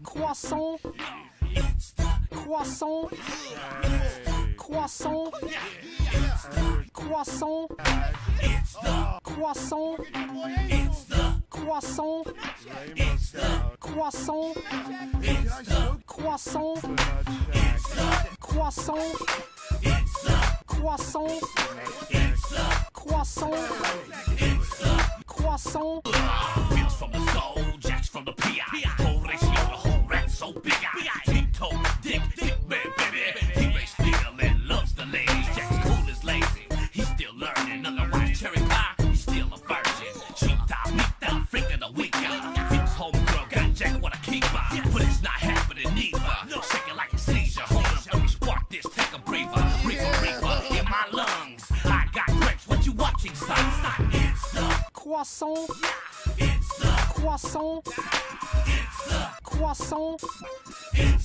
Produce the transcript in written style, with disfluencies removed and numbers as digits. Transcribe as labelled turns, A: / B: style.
A: Croissant. Croissant. Croissant. Croissant. Croissant. Croissant. Croissant. Croissant. Croissant. Croissant. Croissant. Croissant.
B: Feels from the soul, jacks from the PI. Whole ratio, the whole rat so big. Ringtone, dick, man, baby. He raised still and loves the ladies. Jack's cool as lazy. He's still learning. Otherwise, cherry pie, he's still a virgin. Shota, meet down, freak of the week. Fix homegirl, got Jack what a keeper. But it's not happening neither. Shaking like a seizure. Hold up, let me spark this, take a breather. Reaper, in my lungs. I got grapes, what you watching, son? It's the
A: Croissant.
B: it's the
A: Croissant.
B: it's the
A: Croissant.
B: it's